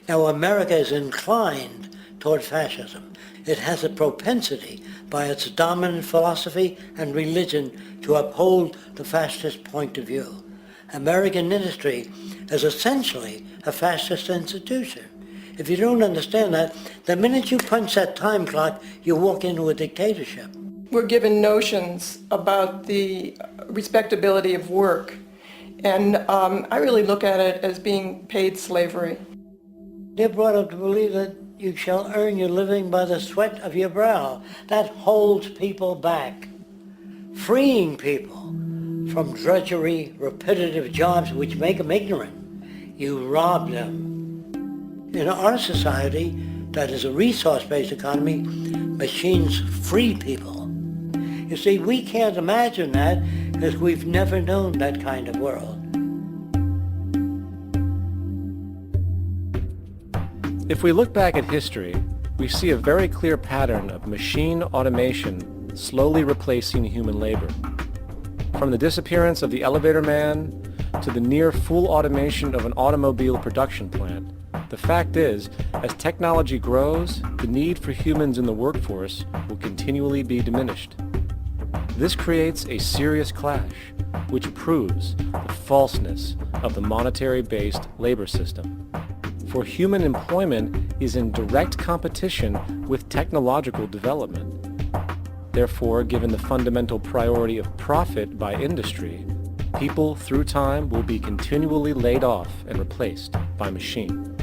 Now, America is inclined toward fascism. It has a propensity by its dominant philosophy and religion to uphold the fascist point of view. American industry is essentially a fascist institution. If you don't understand that, the minute you punch that time clock, you walk into a dictatorship. We're given notions about the respectability of work, and I really look at it as being paid slavery. They're brought up to believe that you shall earn your living by the sweat of your brow. That holds people back, freeing people from drudgery, repetitive jobs which make them ignorant. You rob them. In our society, that is a resource-based economy, machines free people. You see, we can't imagine that because we've never known that kind of world. If we look back at history, we see a very clear pattern of machine automation slowly replacing human labor. From the disappearance of the elevator man to the near full automation of an automobile production plant, the fact is, as technology grows, the need for humans in the workforce will continually be diminished. This creates a serious clash, which proves the falseness of the monetary-based labor system. For human employment is in direct competition with technological development. Therefore, given the fundamental priority of profit by industry, people through time will be continually laid off and replaced by machine.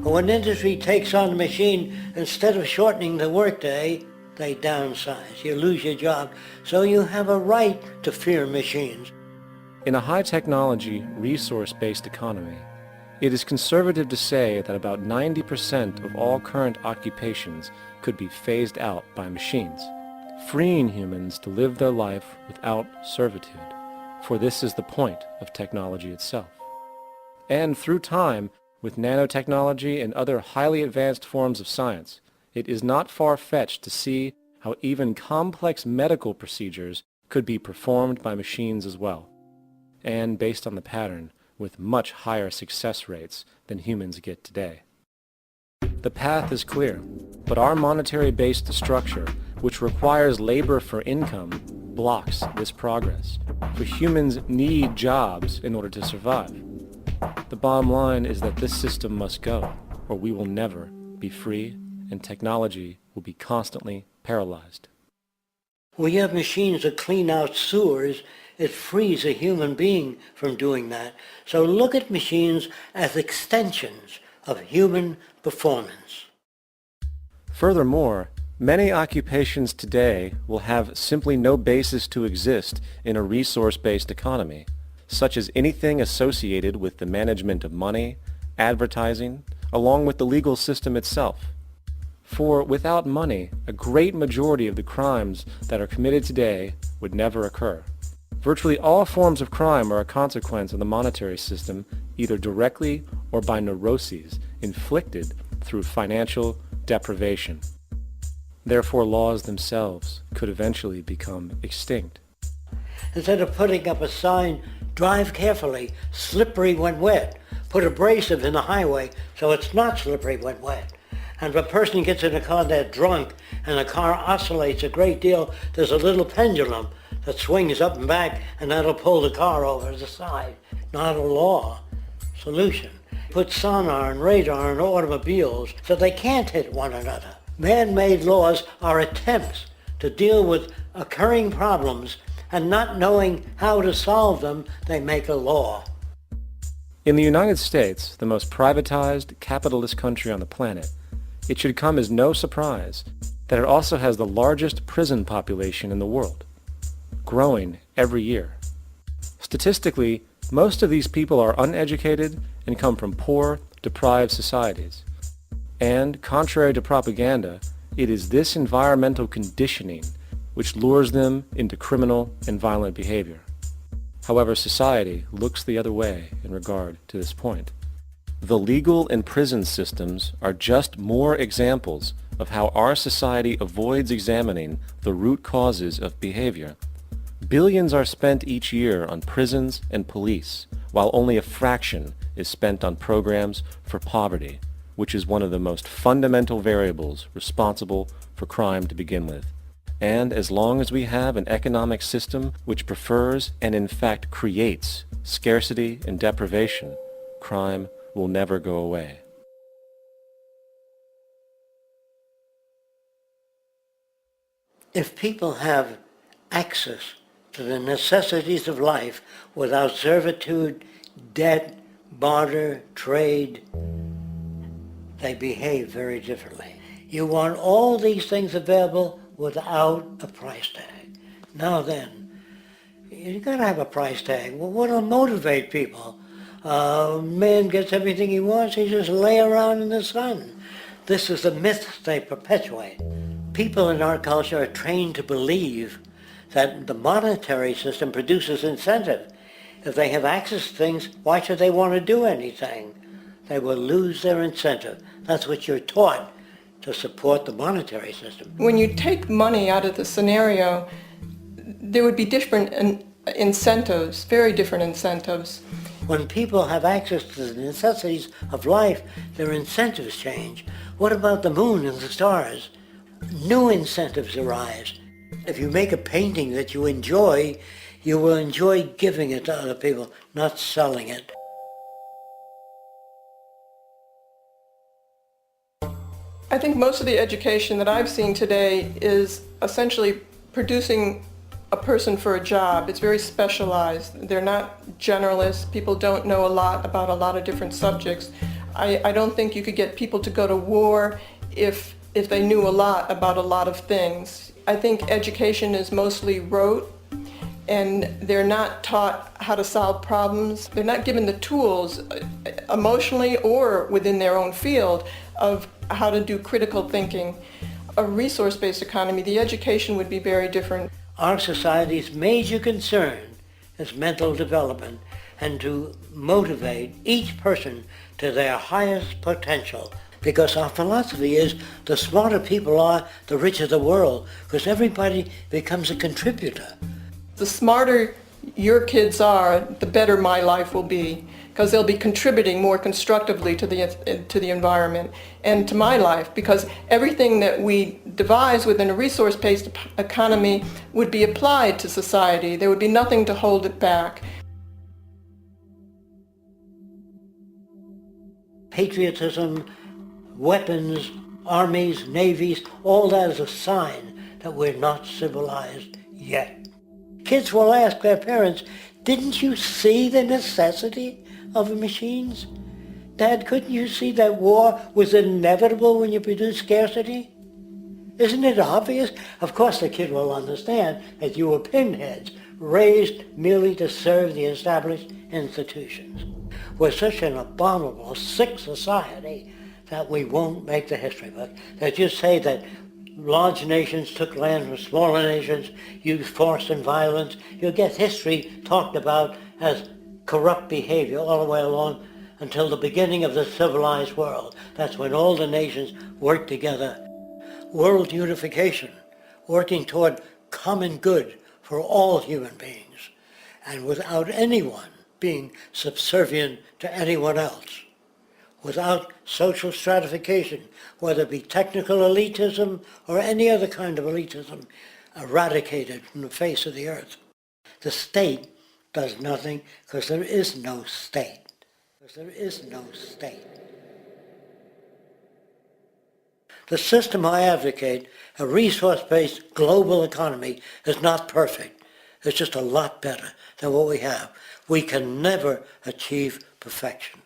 When industry takes on a machine, instead of shortening the workday, they downsize. You lose your job. So you have a right to fear machines. In a high-technology, resource-based economy, it is conservative to say that about 90% of all current occupations could be phased out by machines, freeing humans to live their life without servitude, for this is the point of technology itself. And through time, with nanotechnology and other highly advanced forms of science, it is not far-fetched to see how even complex medical procedures could be performed by machines as well, and based on the pattern, with much higher success rates than humans get today. The path is clear, but our monetary-based structure, which requires labor for income, blocks this progress. For humans need jobs in order to survive. The bottom line is that this system must go, or we will never be free, and technology will be constantly paralyzed. We have machines that clean out sewers. It frees a human being from doing that. So look at machines as extensions of human performance. Furthermore, many occupations today will have simply no basis to exist in a resource-based economy, such as anything associated with the management of money, advertising, along with the legal system itself. For without money, a great majority of the crimes that are committed today would never occur. Virtually all forms of crime are a consequence of the monetary system, either directly or by neuroses inflicted through financial deprivation. Therefore, laws themselves could eventually become extinct. Instead of putting up a sign, drive carefully, slippery when wet, put abrasive in the highway so it's not slippery when wet. And if a person gets in a car they're drunk and the car oscillates a great deal, there's a little pendulum that swings up and back and that'll pull the car over to the side. Not a law. Solution. Put sonar and radar in automobiles so they can't hit one another. Man-made laws are attempts to deal with occurring problems, and not knowing how to solve them, they make a law. In the United States, the most privatized, capitalist country on the planet, it should come as no surprise that it also has the largest prison population in the world, growing every year. Statistically, most of these people are uneducated and come from poor, deprived societies. And, contrary to propaganda, it is this environmental conditioning which lures them into criminal and violent behavior. However, society looks the other way in regard to this point. The legal and prison systems are just more examples of how our society avoids examining the root causes of behavior. Billions are spent each year on prisons and police, while only a fraction is spent on programs for poverty, which is one of the most fundamental variables responsible for crime to begin with. And as long as we have an economic system which prefers and in fact creates scarcity and deprivation, crime will never go away. If people have access to the necessities of life without servitude, debt, barter, trade, they behave very differently. You want all these things available without a price tag. Now then, you gotta have a price tag. Well, what'll motivate people? Man gets everything he wants, he just lay around in the sun. This is the myth they perpetuate. People in our culture are trained to believe that the monetary system produces incentive. If they have access to things, why should they want to do anything? They will lose their incentive. That's what you're taught to support the monetary system. When you take money out of the scenario, there would be different incentives, very different incentives. When people have access to the necessities of life, their incentives change. What about the moon and the stars? New incentives arise. If you make a painting that you enjoy, you will enjoy giving it to other people, not selling it. I think most of the education that I've seen today is essentially producing a person for a job. It's very specialized. They're not generalists. People don't know a lot about a lot of different subjects. I don't think you could get people to go to war if they knew a lot about a lot of things. I think education is mostly rote, and they're not taught how to solve problems. They're not given the tools emotionally or within their own field of how to do critical thinking. A resource-based economy, the education would be very different. Our society's major concern is mental development and to motivate each person to their highest potential. Because our philosophy is the smarter people are, the richer the world, because everybody becomes a contributor. The smarter your kids are, the better my life will be, because they'll be contributing more constructively to the environment and to my life, because everything that we devise within a resource-based economy would be applied to society. There would be nothing to hold it back. Patriotism, weapons, armies, navies, all that is a sign that we're not civilized yet. Kids will ask their parents, didn't you see the necessity of the machines? Dad, couldn't you see that war was inevitable when you produce scarcity? Isn't it obvious? Of course the kid will understand that you were pinheads, raised merely to serve the established institutions. We're such an abominable, sick society that we won't make the history book. They just say that large nations took land from smaller nations, used force and violence. You'll get history talked about as corrupt behavior all the way along until the beginning of the civilized world. That's when all the nations worked together. World unification, working toward common good for all human beings, and without anyone being subservient to anyone else, without social stratification, whether it be technical elitism or any other kind of elitism, eradicated from the face of the earth. The state does nothing because there is no state. Because there is no state. The system I advocate, a resource-based global economy, is not perfect. It's just a lot better than what we have. We can never achieve perfection.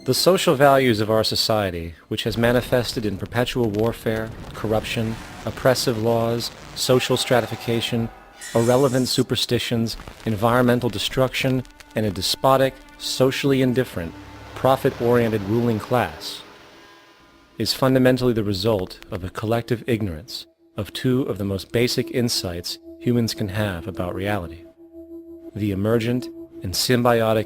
The social values of our society, which has manifested in perpetual warfare, corruption, oppressive laws, social stratification, irrelevant superstitions, environmental destruction, and a despotic, socially indifferent, profit-oriented ruling class, is fundamentally the result of a collective ignorance of two of the most basic insights humans can have about reality: the emergent and symbiotic